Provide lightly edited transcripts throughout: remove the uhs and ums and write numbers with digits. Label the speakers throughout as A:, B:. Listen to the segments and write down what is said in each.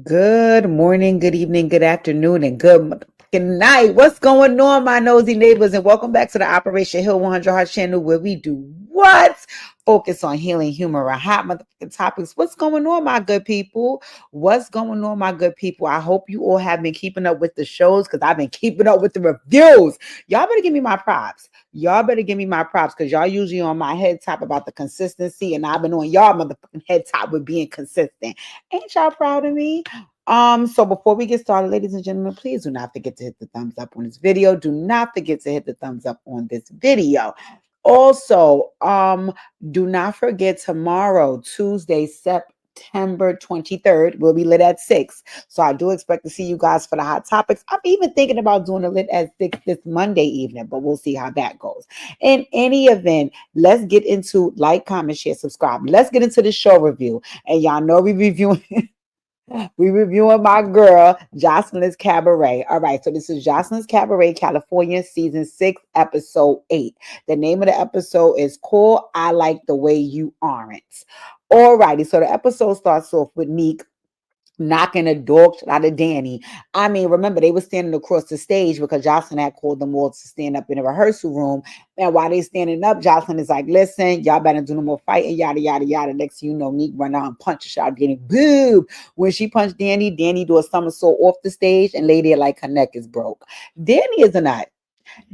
A: Good morning, good evening, good afternoon, and good motherfucking night. What's going on, my nosy neighbors? And welcome back to the Operation Hill 100 Heart channel where we do what? Focus on healing, humor, and hot motherfucking topics. What's going on, my good people? What's going on, my good people? I hope you all have been keeping up with the shows because I've been keeping up with the reviews. Y'all better give me my props. Y'all better give me my props because y'all usually on my head top about the consistency, and I've been on y'all motherfucking head top with being consistent. Ain't y'all proud of me? So before we get started, ladies and gentlemen, please do not forget to hit the thumbs up on this video. Do not forget to hit the thumbs up on this video. Also, do not forget tomorrow, Tuesday, September 23rd, will be lit at 6. So I do expect to see you guys for the hot topics. I'm even thinking about doing a lit at 6 this Monday evening, but we'll see how that goes. In any event, let's get into like, comment, share, subscribe. Let's get into the show review. And y'all know we reviewing my girl, Joseline's Cabaret. All right, so this is Joseline's Cabaret, California, season 6, episode 8. The name of the episode is called I Like the Way You Aren't. All righty, so the episode starts off with Neek knocking the dog shit out of Danny. I mean, remember, they were standing across the stage because Jocelyn had called them all to stand up in the rehearsal room. And while they standing up, Jocelyn is like, listen, y'all better do no more fighting, yada, yada, yada. Next thing you know, Neek run out and punch a shot Danny. Boom! When she punched Danny, Danny do a somersault off the stage and lay there like her neck is broke. Danny is a nut.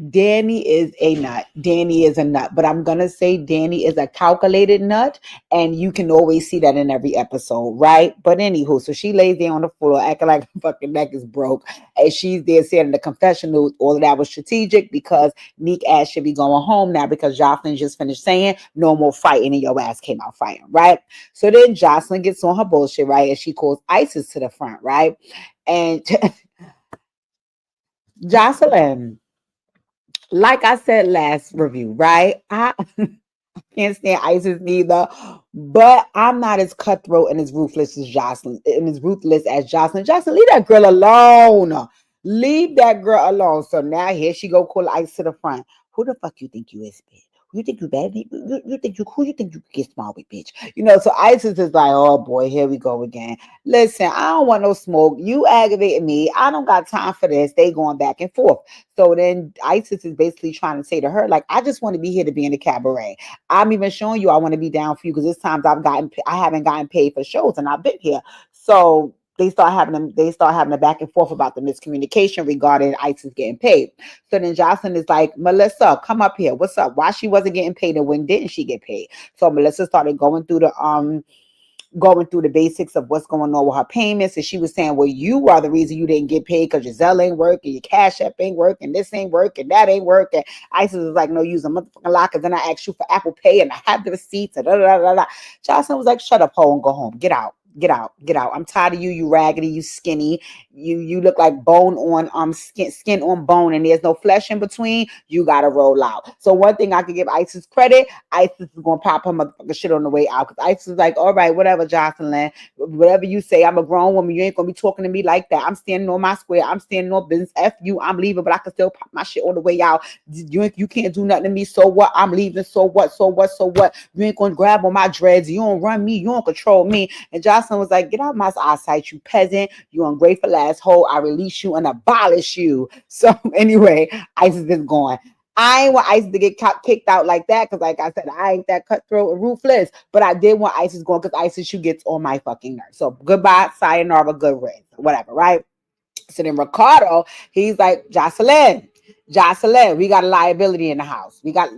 A: Danny is a nut. Danny is a nut. But I'm going to say Danny is a calculated nut. And you can always see that in every episode, right? But anywho, so she lays there on the floor acting like her fucking neck is broke. And she's there saying in the confessional, all of that was strategic because Neek ass should be going home now because Jocelyn just finished saying no more fighting and your ass came out fighting, right? So then Jocelyn gets on her bullshit, right? And she calls ISIS to the front, right? And Jocelyn, like I said last review, right? I can't stand ISIS neither, but I'm not as cutthroat and as ruthless as Jocelyn, and as ruthless as Jocelyn. Jocelyn, leave that girl alone. Leave that girl alone. So now here she go call ICE to the front. Who the fuck you think you is, bitch? You think you bad? You think you who you think you get smart with, bitch? You know, so ISIS is like, oh boy, here we go again. Listen, I don't want no smoke. You aggravating me. I don't got time for this. They going back and forth. So then ISIS is basically trying to say to her, like, I just want to be here to be in the cabaret. I'm even showing you I want to be down for you because this times I haven't gotten paid for shows and I've been here. So they start having a back and forth about the miscommunication regarding ISIS getting paid. So then Jocelyn is like, Melissa, come up here. What's up? Why she wasn't getting paid and when didn't she get paid? So Melissa started going through the basics of what's going on with her payments. And she was saying, well, you are the reason you didn't get paid because your Zelle ain't working, your Cash App ain't working, this ain't working, that ain't working. ISIS was like, no, use a motherfucking lock. And then I asked you for Apple Pay and I have the receipts. And da, da, da, da. Jocelyn was like, shut up, ho, and go home. Get out. Get out, get out. I'm tired of you, you raggedy, you skinny. You look like bone on skin on bone, and there's no flesh in between. You gotta roll out. So one thing I could give ISIS credit, ISIS is gonna pop her motherfucking shit on the way out. Because ISIS is like, all right, whatever, Jocelyn, whatever you say, I'm a grown woman. You ain't gonna be talking to me like that. I'm standing on my square, I'm standing on business. F you, I'm leaving, but I can still pop my shit on the way out. You can't do nothing to me. So what? I'm leaving. So what? So what? So what? You ain't gonna grab on my dreads. You don't run me, you don't control me. And Jocelyn was like, get out my eyesight, you peasant, you ungrateful asshole. I release you and abolish you. So anyway, ISIS is gone. I ain't want ISIS to get kicked out like that because, like I said, I ain't that cutthroat and ruthless. But I did want ISIS going because ISIS, you gets on my fucking nerves. So goodbye, sayonara, good riddance, whatever, right? So then Ricardo, he's like, Jocelyn, we got a liability in the house. We got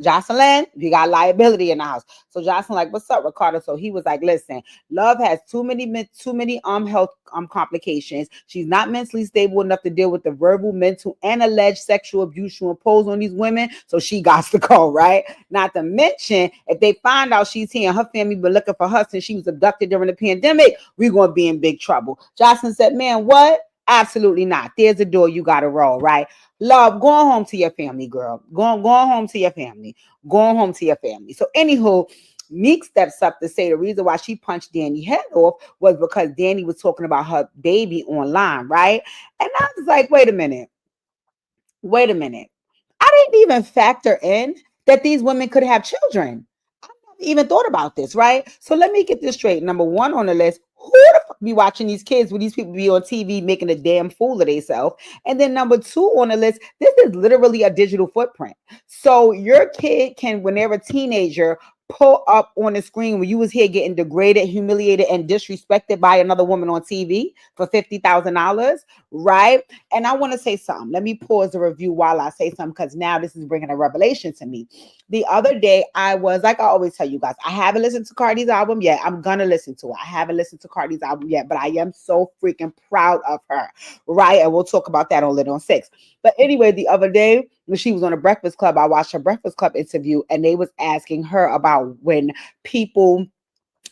A: liability in the house. So Jocelyn like, what's up, Ricardo? So he was like, listen, Love has too many health complications. She's not mentally stable enough to deal with the verbal, mental, and alleged sexual abuse you impose on these women. So she got to go, right? Not to mention, if they find out she's here and her family been looking for her since she was abducted during the pandemic, we're gonna be in big trouble. Jocelyn said, man, what? Absolutely not. There's a door you gotta roll, right? Love, going home to your family, girl. Going home to your family. Going home to your family. So, anywho, Meek steps up to say the reason why she punched Danny's head off was because Danny was talking about her baby online, right? And I was like, wait a minute. Wait a minute. I didn't even factor in that these women could have children. I never even thought about this, right? So let me get this straight. Number one on the list, who the fuck? be watching these kids when these people be on TV making a damn fool of themselves. And then number two on the list, this is literally a digital footprint. So your kid can, when they're a teenager, pull up on the screen when you was here getting degraded, humiliated, and disrespected by another woman on TV for $50,000, right? And I want to say something. Let me pause the review while I say something, because now this is bringing a revelation to me. The other day, I was, like I always tell you guys, I haven't listened to Cardi's album yet. I'm gonna listen to it. I haven't listened to Cardi's album yet, but I am so freaking proud of her, right? And we'll talk about that on Lit on 6. But anyway, the other day when she was on a Breakfast Club, I watched her Breakfast Club interview, and they was asking her about when people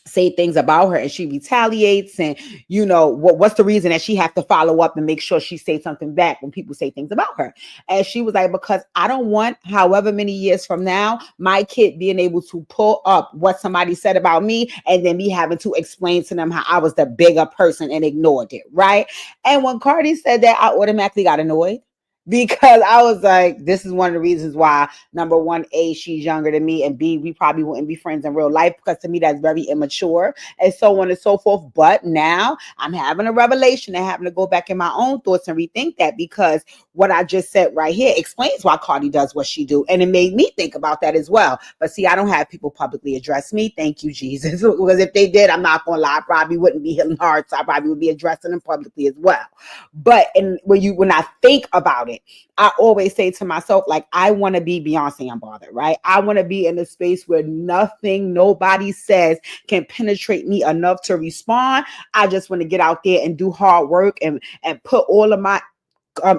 A: say things about her and she retaliates, and what's the reason that she have to follow up and make sure she say something back when people say things about her. And she was like, because I don't want, however many years from now, my kid being able to pull up what somebody said about me and then me having to explain to them how I was the bigger person and ignored it, right? And when Cardi said that, I automatically got annoyed, because I was like, this is one of the reasons why, number one, A, she's younger than me, and B, we probably wouldn't be friends in real life, because to me, that's very immature, and so on and so forth. But now I'm having a revelation and having to go back in my own thoughts and rethink that, because what I just said right here explains why Cardi does what she do. And it made me think about that as well. But see, I don't have people publicly address me. Thank you, Jesus. Because if they did, I'm not going to lie, I probably wouldn't be hitting hearts. I probably would be addressing them publicly as well. But when I think about it, I always say to myself, like, I want to be Beyonce Unbothered, right? I want to be in a space where nothing nobody says can penetrate me enough to respond. I just want to get out there and do hard work and put all of my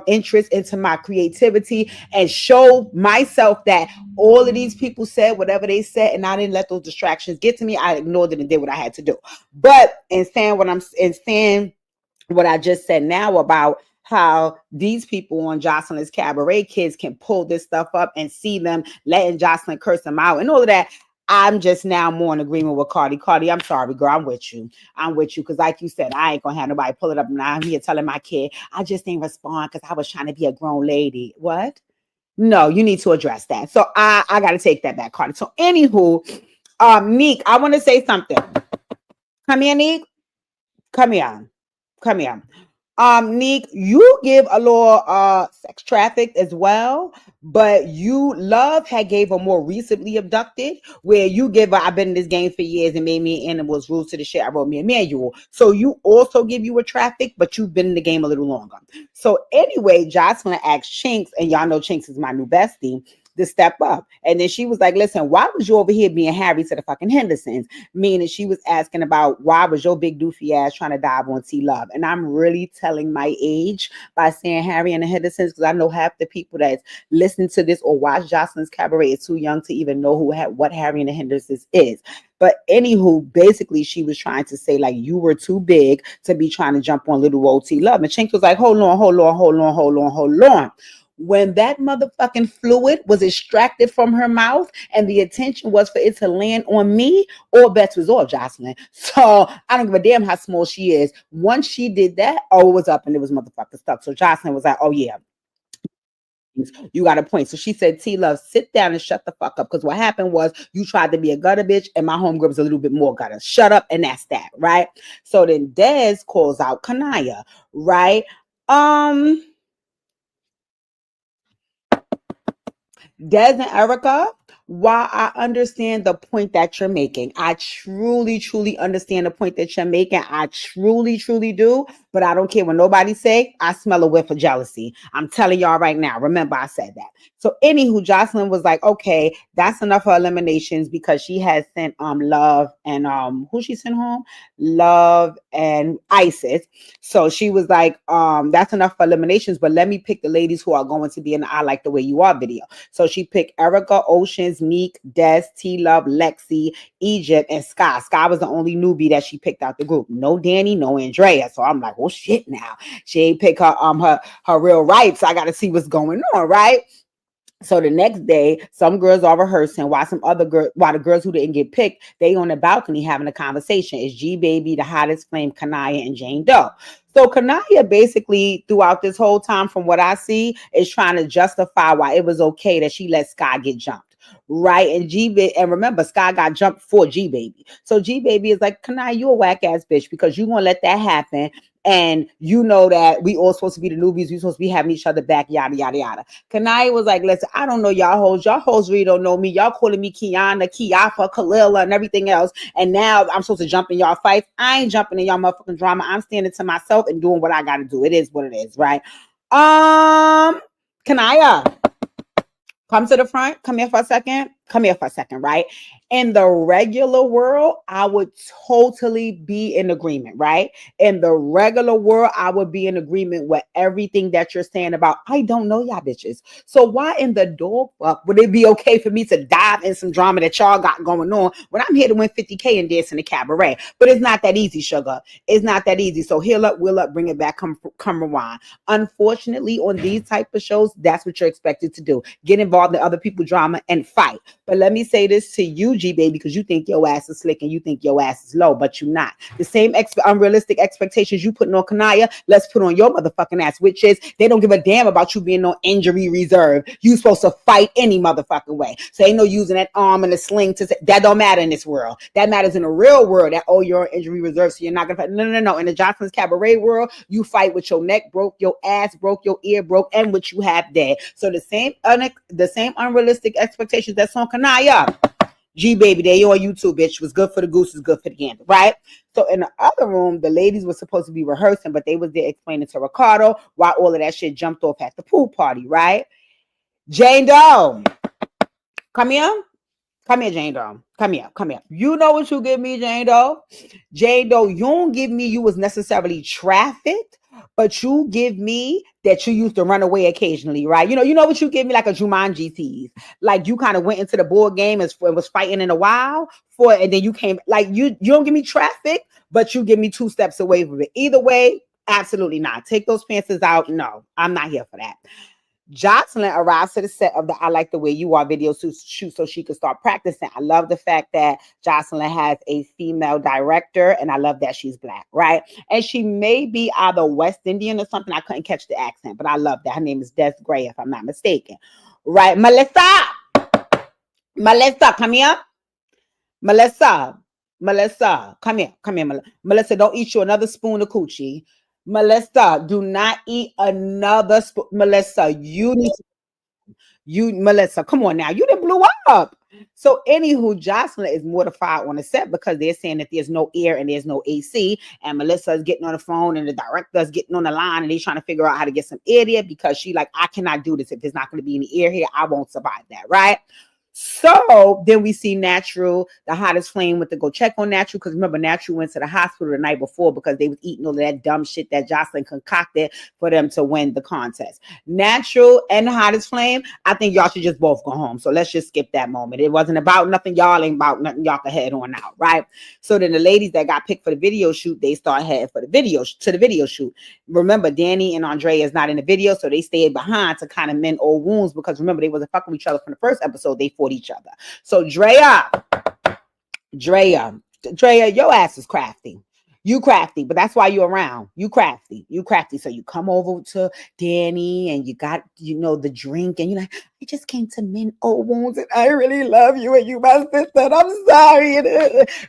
A: interest into my creativity and show myself that all of these people said whatever they said, and I didn't let those distractions get to me. I ignored it and did what I had to do. But in saying what I just said now about how these people on Joseline's Cabaret kids can pull this stuff up and see them letting Joseline curse them out and all of that, I'm just now more in agreement with Cardi. Cardi, I'm sorry, girl. I'm with you. Because like you said, I ain't going to have nobody pull it up. And I'm here telling my kid, I just didn't respond because I was trying to be a grown lady. What? No, you need to address that. So I got to take that back, Cardi. So anywho, Neek, I want to say something. Come here, Neek. Come here. Neek, you give a little sex trafficked as well, but you Love had gave her more recently abducted, where you give her, I've been in this game for years and made me an animal's rules to the shit. I wrote me a manual. So you also give you a traffic, but you've been in the game a little longer. So anyway, Joseline asked Chinks, and y'all know Chinks is my new bestie, to step up. And then she was like, listen, why was you over here being Harry to the fucking Hendersons? Meaning she was asking about why was your big doofy ass trying to dive on T Love? And I'm really telling my age by saying Harry and the Hendersons, because I know half the people that's listening to this or watch Joseline's Cabaret is too young to even know what Harry and the Hendersons is. But anywho, basically she was trying to say, like, you were too big to be trying to jump on little old T Love. And Chinks was like, hold on. When that motherfucking fluid was extracted from her mouth and the intention was for it to land on me, all bets was off, Joseline. So I don't give a damn how small she is. Once she did that, it was up and it was motherfucking stuck. So Joseline was like, oh yeah, you got a point. So she said, T Love, sit down and shut the fuck up. Because what happened was you tried to be a gutter bitch and my homegirl was a little bit more gutter. Shut up, and that's that, right? So then Des calls out Kanaya, right? Des and Erica, while I understand the point that you're making, I truly understand the point that you're making. I truly do. But I don't care what nobody say. I smell a whiff of jealousy. I'm telling y'all right now. Remember, I said that. So anywho, Joseline was like, okay, that's enough for eliminations, because she has sent Love and who she sent home? Love and Isis. So she was like, that's enough for eliminations, but let me pick the ladies who are going to be in the I Like the Way You Are video. So she picked Erica, Oceans, Meek, Des, T Love, Lexi, Egypt, and Sky. Sky was the only newbie that she picked out the group. No Danny, no Andrea. So I'm like, oh shit, now she ain't pick her real rights. I got to see what's going on, right? So the next day, some girls are rehearsing while the girls who didn't get picked, they on the balcony having a conversation. It's G Baby, the hottest flame, Kanaya, and Jane Doe. So Kanaya basically throughout this whole time, from what I see, is trying to justify why it was okay that she let Sky get jumped. right? And and remember, Sky got jumped for G Baby. So G Baby is like, Kanai, you a whack ass bitch because you gonna let that happen. And you know that we all supposed to be the newbies. We supposed to be having each other back, yada, yada, yada. Kanai was like, listen, I don't know y'all hoes. Y'all hoes really don't know me. Y'all calling me Kiana, Kiafa, Kalila, and everything else. And now I'm supposed to jump in y'all fights. I ain't jumping in y'all motherfucking drama. I'm standing to myself and doing what I got to do. It is what it is, right? Kanaya, come to the front. Come here for a second. Come here for a second, right? In the regular world, I would totally be in agreement, right? In the regular world, I would be in agreement with everything that you're saying about, I don't know y'all bitches. So why in the dog fuck would it be okay for me to dive in some drama that y'all got going on when I'm here to win 50K and dance in the cabaret? But it's not that easy, sugar. It's not that easy. So heal up, will up, bring it back, come rewind. Unfortunately, on these type of shows, that's what you're expected to do. Get involved in other people's drama and fight. But let me say this to you, G Baby, because you think your ass is slick and you think your ass is low, but you're not. The same unrealistic expectations you putting on Kanaya, let's put on your motherfucking ass, which is they don't give a damn about you being on injury reserve. You supposed to fight any motherfucking way. So ain't no using that arm and a sling to say that don't matter in this world. That matters in the real world. That you're on injury reserve, so you're not gonna fight. No. In the Johnson's Cabaret world, you fight with your neck broke, your ass broke, your ear broke, and what you have dead. So the same unrealistic expectations that's on Kanaya. G Baby, they on YouTube, bitch. Was good for the goose, is good for the gander, right? So in the other room, the ladies were supposed to be rehearsing, but they was there explaining to Ricardo why all of that shit jumped off at the pool party, right? Jane Doe, come here. Come here, Jane Doe. Come here. You know what you give me, Jane Doe? Jane Doe, you don't give me you was necessarily trafficked, but you give me that you used to run away occasionally, right? You know what you give me, like a Jumanji tease. Like you kind of went into the board game and was fighting in a while and then you came, like you don't give me traffic, but you give me 2 steps away from it. Either way, absolutely not. Take those pants out. No, I'm not here for that. Joseline arrives to the set of the I Like the Way You Are video shoot so she could start practicing. I love the fact that Joseline has a female director, and I love that she's Black, right? And she may be either West Indian or something. I couldn't catch the accent, but I love that. Her name is Des Gray, if I'm not mistaken. Right, Melissa, come here. Melissa, come here. Melissa, don't eat you another spoon of coochie. Melissa, do not eat another spoon. Melissa, Melissa, come on now. You done blew up. So, anywho, Joseline is mortified on the set because they're saying that there's no air and there's no AC. And Melissa is getting on the phone and the director is getting on the line and they're trying to figure out how to get some air there because she like, I cannot do this. If there's not going to be any air here, I won't survive that, right? So then we see Natural, the hottest flame, went to go check on Natural because remember, Natural went to the hospital the night before because they was eating all of that dumb shit that Joseline concocted for them to win the contest. Natural and the hottest flame, I think y'all should just both go home. So let's just skip that moment. It wasn't about nothing. Y'all ain't about nothing. Y'all can head on out, right? So then the ladies that got picked for the video shoot, they start heading for the video shoot. Remember, Danny and Andrea is not in the video, so they stayed behind to kind of mend old wounds because remember, they wasn't fucking with each other from the first episode. They fought each other. So Drea, your ass is crafty. You crafty, but that's why you're around. You crafty. So you come over to Danny and you got, the drink and you're like, I just came to mend old wounds and I really love you and you my sister and I'm sorry.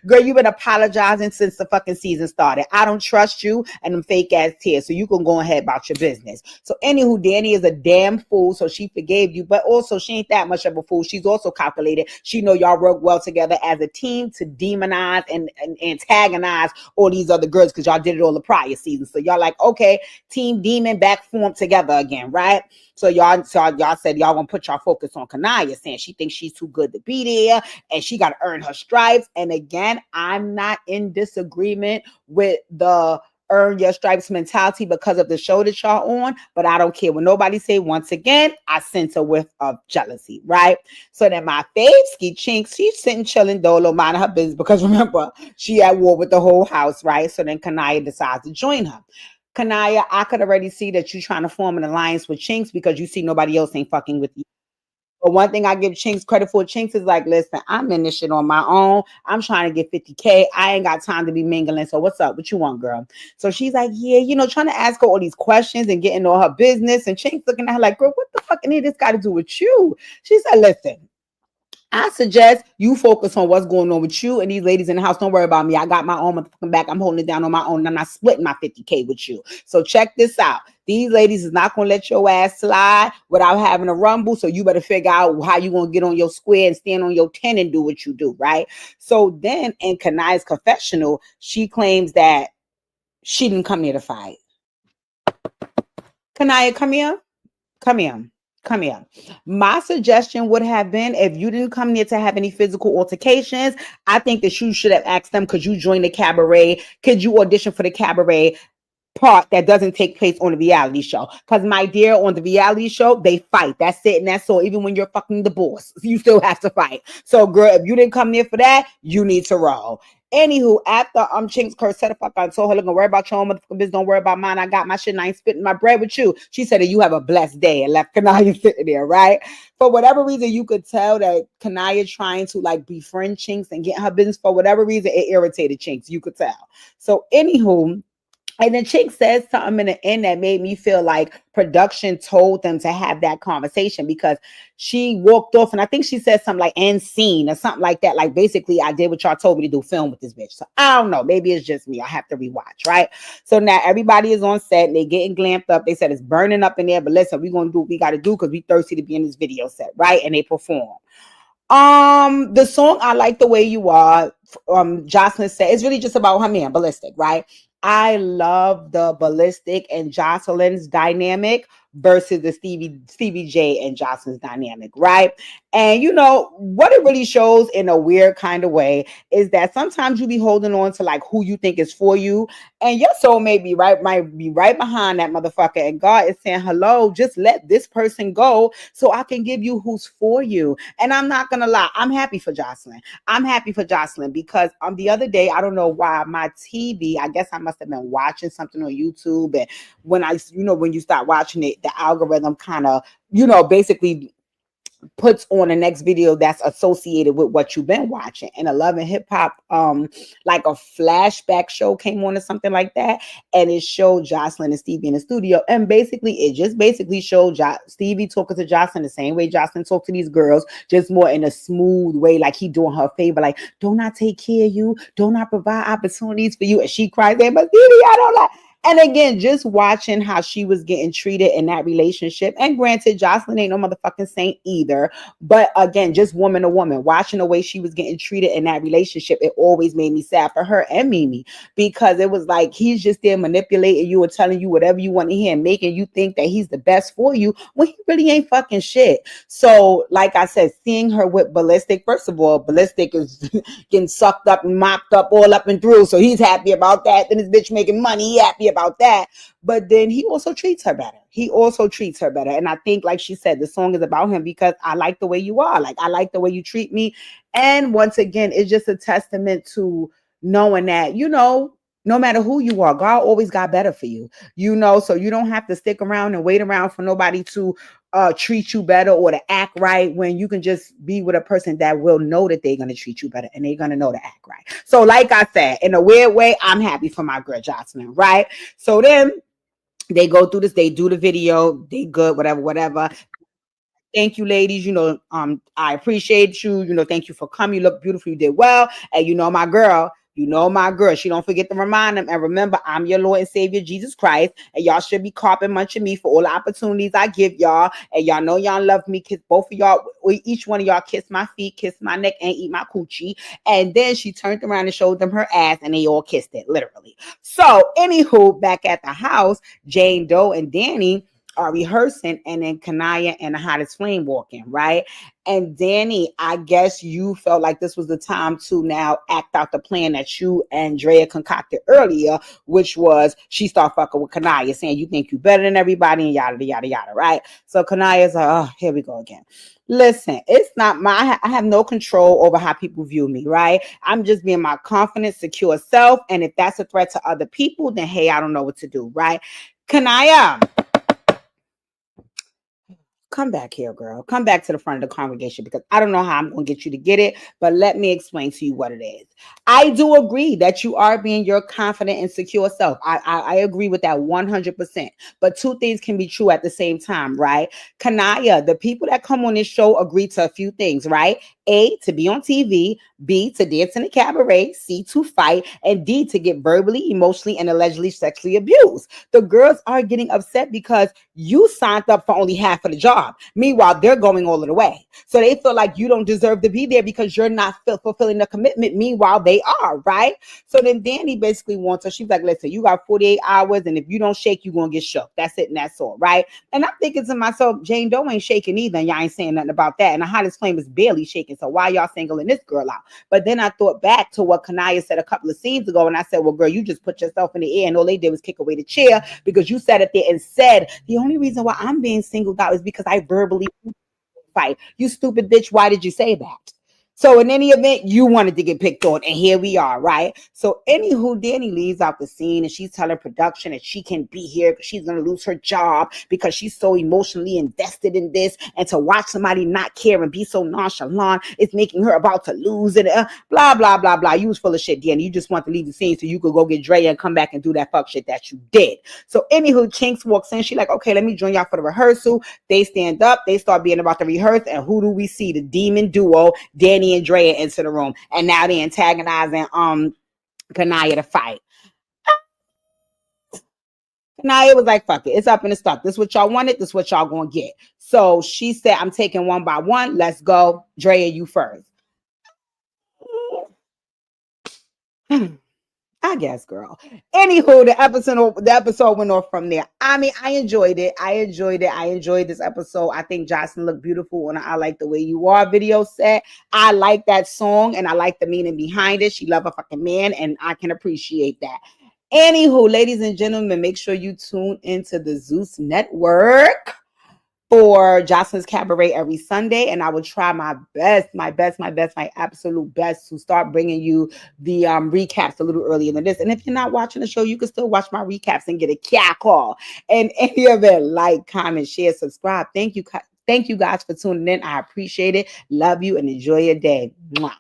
A: Girl, you've been apologizing since the fucking season started. I don't trust you and them fake ass tears, so you can go ahead about your business. So anywho, Danny is a damn fool, so she forgave you, but also she ain't that much of a fool. She's also calculated. She know y'all work well together as a team to demonize and antagonize all these other girls because y'all did it all the prior season. So y'all like, okay, team demon back formed together again, right? So y'all said y'all gonna put y'all focus on Kanaya, saying she thinks she's too good to be there and she got to earn her stripes. And again, I'm not in disagreement with the earn your stripes mentality because of the show that y'all on, but I don't care what nobody say. Once again, I sense a whiff of jealousy, right? So then my fave Ski Chinks, she's sitting chilling dolo, minding her business because remember, she at war with the whole house, right? So then Kanaya decides to join her. Kanaya, I could already see that you're trying to form an alliance with Chinks because you see nobody else ain't fucking with you. But one thing I give Chinks credit for, Chinks is like, listen, I'm in this shit on my own. I'm trying to get 50K. I ain't got time to be mingling. So what's up? What you want, girl? So she's like, yeah, trying to ask her all these questions and getting all her business. And Chinks looking at her like, girl, what the fuck any of this got to do with you? She said, listen, I suggest you focus on what's going on with you and these ladies in the house. Don't worry about me. I got my own motherfucking back. I'm holding it down on my own. I'm not splitting my 50K with you. So check this out. These ladies is not going to let your ass slide without having a rumble. So you better figure out how you going to get on your square and stand on your 10 and do what you do, right? So then in Kanaya's confessional, she claims that she didn't come here to fight. Kanaya, come here. Come here. Come here. My suggestion would have been if you didn't come here to have any physical altercations, I think that you should have asked them, could you join the cabaret? Could you audition for the cabaret part that doesn't take place on the reality show? Because my dear, on the reality show, they fight. That's it. And that's all. Even when you're fucking the boss, you still have to fight. So girl, if you didn't come here for that, you need to roll. Anywho, after Chinks curse said the fuck I told her, look, don't worry about your own motherfucking business, don't worry about mine. I got my shit and I ain't spitting my bread with you. She said that you have a blessed day and left Kanaya sitting there, right? For whatever reason, you could tell that Kanaya trying to like befriend Chinks and get her business. For whatever reason, it irritated Chinks. You could tell. So anywho, and then Chick says something in the end that made me feel like production told them to have that conversation, because she walked off and I think she said something like end scene or something like that. Like basically, I did what y'all told me to do, film with this bitch. So I don't know. Maybe it's just me. I have to rewatch, right? So now everybody is on set and they getting glamped up. They said it's burning up in there, but listen, we're gonna do what we gotta do because we thirsty to be in this video set, right? And they perform. The song I Like the Way You Are, Joseline said it's really just about her man, Ballistic, right? I love the Ballistic and Joseline's dynamic versus the Stevie J and Joseline's dynamic, right? And you know what it really shows in a weird kind of way is that sometimes you be holding on to like who you think is for you, and your soul might be right behind that motherfucker, and God is saying, hello, just let this person go so I can give you who's for you. And I'm not gonna lie, I'm happy for Joseline. I'm happy for Joseline because the other day, I don't know why my TV, I guess I must have been watching something on YouTube, and when you start watching it, the algorithm kind of, basically puts on the next video that's associated with what you've been watching. And a Love and Hip Hop, like a flashback show came on or something like that, and it showed Joseline and Stevie in the studio, and basically it just basically showed Stevie talking to Joseline the same way Joseline talked to these girls, just more in a smooth way, like he doing her a favor, like, don't I take care of you, don't I provide opportunities for you? And she cries there, but Stevie, I don't like. And again, just watching how she was getting treated in that relationship. And granted, Joseline ain't no motherfucking saint either. But again, just woman to woman, watching the way she was getting treated in that relationship, it always made me sad for her and Mimi. Because it was like he's just there manipulating you or telling you whatever you want to hear and making you think that he's the best for you when he really ain't fucking shit. So, like I said, seeing her with Ballistic, first of all, Ballistic is getting sucked up and mopped up all up and through. So he's happy about that. Then his bitch making money, he happy about that. But then he also treats her better. And I think, like she said, the song is about him because I like the way you are. Like, I like the way you treat me. And once again, it's just a testament to knowing that, no matter who you are, God always got better for you, so you don't have to stick around and wait around for nobody to treat you better or to act right, when you can just be with a person that will know that they're going to treat you better and they're going to know to act right. So like I said, in a weird way, I'm happy for my girl Joseline, right? So then they go through this, they do the video, they good, whatever. Thank you, ladies. I appreciate you. Thank you for coming. You look beautiful. You did well. And my girl. She don't forget to remind them. And remember, I'm your Lord and Savior, Jesus Christ. And y'all should be carpet munching me for all the opportunities I give y'all. And y'all know y'all love me. Kiss both of y'all. Each one of y'all kiss my feet, kiss my neck, and eat my coochie. And then she turned around and showed them her ass, and they all kissed it, literally. So, anywho, back at the house, Jane Doe and Danny are rehearsing, and then Kanaya and the Hottest Flame walk in, right? And Danny, I guess you felt like this was the time to now act out the plan that you and Drea concocted earlier, which was she start fucking with Kanaya, saying you think you better than everybody and yada, yada, yada, right? So Kanaya's like, oh, here we go again. Listen, it's not I have no control over how people view me, right? I'm just being my confident, secure self. And if that's a threat to other people, then hey, I don't know what to do, right? Kanaya, come back here, girl. Come back to the front of the congregation because I don't know how I'm going to get you to get it, but let me explain to you what it is. I do agree that you are being your confident and secure self. I agree with that 100%. But two things can be true at the same time, right? Kanaya, the people that come on this show agree to a few things, right? A, to be on TV, B, to dance in a cabaret, C, to fight, and D, to get verbally, emotionally, and allegedly sexually abused. The girls are getting upset because you signed up for only half of the job. Meanwhile, they're going all of the way. So they feel like you don't deserve to be there because you're not fulfilling the commitment. Meanwhile, they are, right? So then Danny basically wants her. She's like, listen, you got 48 hours, and if you don't shake, you're going to get shook. That's it, and that's all, right? And I'm thinking to myself, Jane Doe ain't shaking either, and y'all ain't saying nothing about that. And the hottest flame is barely shaking. So why y'all singling this girl out? But then I thought back to what Kanaya said a couple of scenes ago, and I said, well, girl, you just put yourself in the air, and all they did was kick away the chair because you sat up there and said, the only reason why I'm being singled out is because I verbally fight. You stupid bitch, why did you say that? So in any event, you wanted to get picked on, and here we are, right? So anywho, Danny leaves out the scene, and she's telling production that she can be here because she's gonna lose her job because she's so emotionally invested in this, and to watch somebody not care and be so nonchalant is making her about to lose it. Blah blah blah blah. You was full of shit, Danny. You just want to leave the scene so you could go get Drea and come back and do that fuck shit that you did. So anywho, Chinks walks in. She like, okay, let me join y'all for the rehearsal. They stand up. They start being about to rehearse, and who do we see? The demon duo, Danny and Drea, into the room, and now they antagonizing Kanaya to fight. Kanaya was like, fuck it, it's up in the stuff. This is what y'all wanted, this is what y'all gonna get. So she said, I'm taking one by one. Let's go. Drea, you first. I guess, girl. Anywho, the episode went off from there. I mean, I enjoyed it. I enjoyed this episode. I think Joseline looked beautiful on I Like the Way You Are video set. I like that song, and I like the meaning behind it. She love a fucking man, and I can appreciate that. Anywho, ladies and gentlemen, make sure you tune into the Zeus Network for Joseline's Cabaret every Sunday, and I will try my best, my absolute best to start bringing you the recaps a little earlier than this. And if you're not watching the show, you can still watch my recaps and get a cat call. And any of it, like, comment, share, subscribe. Thank you guys for tuning in. I appreciate it. Love you and enjoy your day. Mwah.